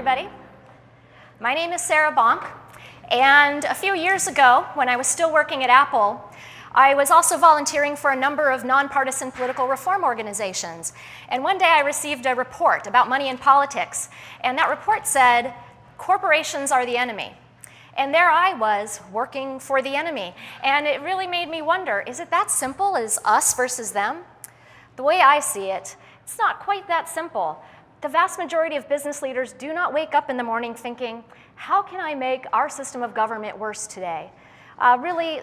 everybody. My name is Sarah Bonk, and a few years ago, when I was still working at Apple, I was also volunteering for a number of nonpartisan political reform organizations. And one day I received a report about money in politics, and that report said, corporations are the enemy. And there I was, working for the enemy. And it really made me wonder, is it that simple as us versus them? The way I see it, it's not quite that simple. The vast majority of business leaders do not wake up in the morning thinking, how can I make our system of government worse today? Really,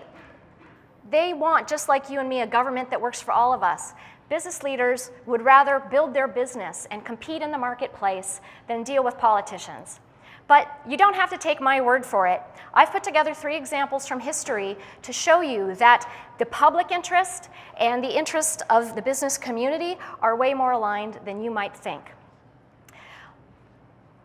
they want, just like you and me, a government that works for all of us. Business leaders would rather build their business and compete in the marketplace than deal with politicians. But you don't have to take my word for it. I've put together 3 examples from history to show you that the public interest and the interest of the business community are way more aligned than you might think.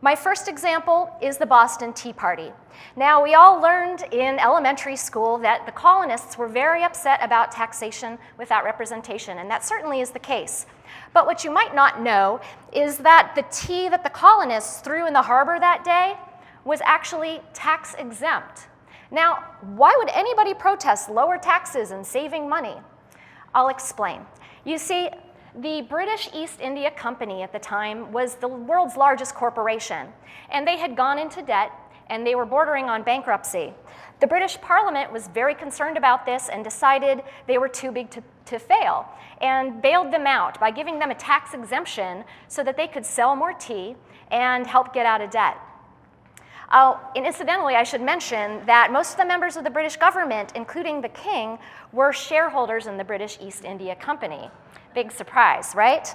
My first example is the Boston Tea Party. Now, we all learned in elementary school that the colonists were very upset about taxation without representation, and that certainly is the case. But what you might not know is that the tea that the colonists threw in the harbor that day was actually tax exempt. Now, why would anybody protest lower taxes and saving money? I'll explain. You see, the British East India Company at the time was the world's largest corporation, and they had gone into debt and they were bordering on bankruptcy. The British Parliament was very concerned about this and decided they were too big to fail and bailed them out by giving them a tax exemption so that they could sell more tea and help get out of debt. And incidentally, I should mention that most of the members of the British government, including the king, were shareholders in the British East India Company. Big surprise, right?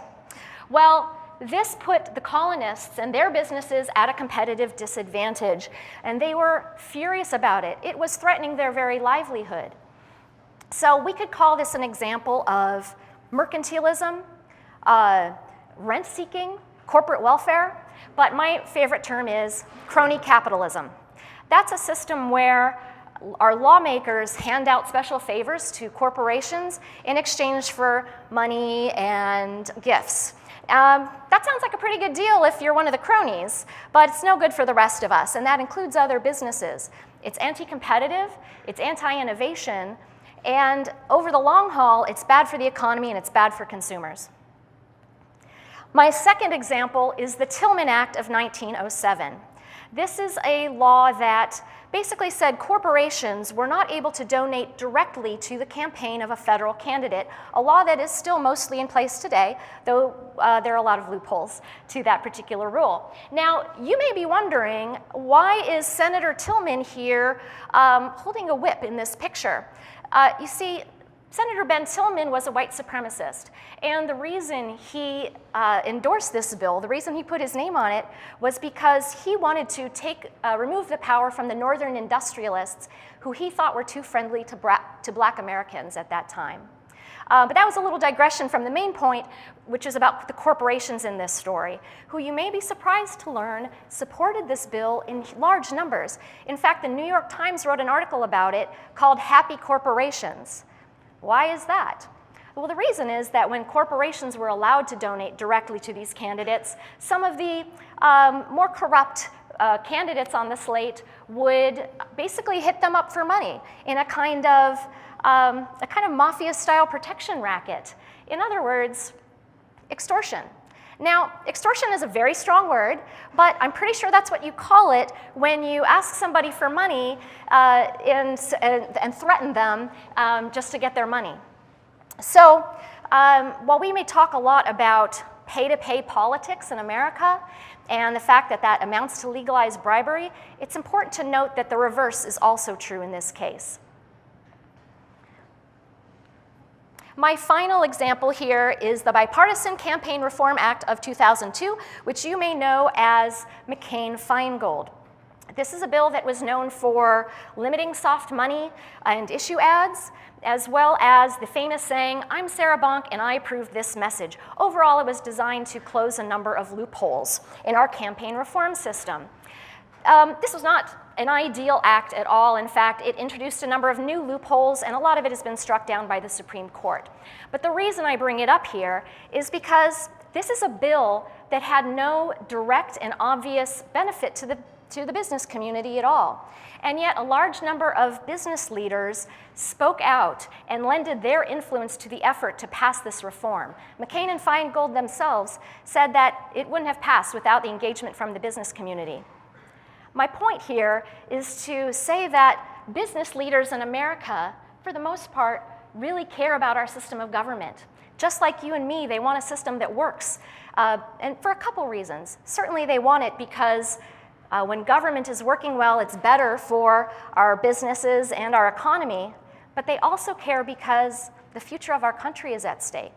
Well, this put the colonists and their businesses at a competitive disadvantage, and they were furious about it. It was threatening their very livelihood. So we could call this an example of mercantilism, rent-seeking, corporate welfare, but my favorite term is crony capitalism. That's a system where our lawmakers hand out special favors to corporations in exchange for money and gifts. That sounds like a pretty good deal if you're one of the cronies, but it's no good for the rest of us, and that includes other businesses. It's anti-competitive, it's anti-innovation, and over the long haul, it's bad for the economy and it's bad for consumers. My second example is the Tillman Act of 1907. This is a law that basically said corporations were not able to donate directly to the campaign of a federal candidate, a law that is still mostly in place today, though there are a lot of loopholes to that particular rule. Now, you may be wondering, why is Senator Tillman here holding a whip in this picture? You see, Senator Ben Tillman was a white supremacist, and the reason he endorsed this bill, the reason he put his name on it, was because he wanted to remove the power from the northern industrialists who he thought were too friendly to black Americans at that time. But that was a little digression from the main point, which is about the corporations in this story, who you may be surprised to learn supported this bill in large numbers. In fact, the New York Times wrote an article about it called Happy Corporations. Why is that? Well, the reason is that when corporations were allowed to donate directly to these candidates, some of the more corrupt candidates on the slate would basically hit them up for money in a kind of mafia-style protection racket. In other words, extortion. Now, extortion is a very strong word, but I'm pretty sure that's what you call it when you ask somebody for money and threaten them just to get their money. So while we may talk a lot about pay-to-pay politics in America and the fact that that amounts to legalized bribery, it's important to note that the reverse is also true in this case. My final example here is the Bipartisan Campaign Reform Act of 2002, which you may know as McCain-Feingold. This is a bill that was known for limiting soft money and issue ads, as well as the famous saying, "I'm Sarah Bonk and I approve this message." Overall, it was designed to close a number of loopholes in our campaign reform system. This was not an ideal act at all. In fact, it introduced a number of new loopholes, and a lot of it has been struck down by the Supreme Court. But the reason I bring it up here is because this is a bill that had no direct and obvious benefit to the business community at all. And yet a large number of business leaders spoke out and lended their influence to the effort to pass this reform. McCain and Feingold themselves said that it wouldn't have passed without the engagement from the business community. My point here is to say that business leaders in America, for the most part, really care about our system of government. Just like you and me, they want a system that works, and for a couple reasons. Certainly they want it because when government is working well, it's better for our businesses and our economy, but they also care because the future of our country is at stake.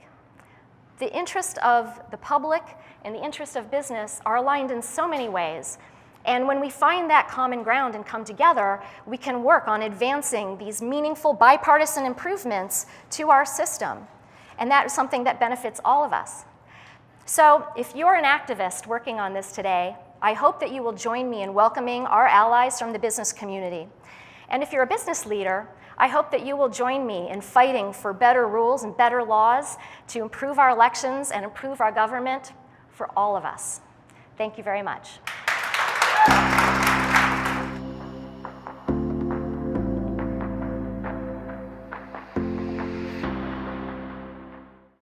The interest of the public and the interest of business are aligned in so many ways, and when we find that common ground and come together, we can work on advancing these meaningful bipartisan improvements to our system, and that is something that benefits all of us. So if you're an activist working on this today, I hope that you will join me in welcoming our allies from the business community. And if you're a business leader, I hope that you will join me in fighting for better rules and better laws to improve our elections and improve our government for all of us. Thank you very much.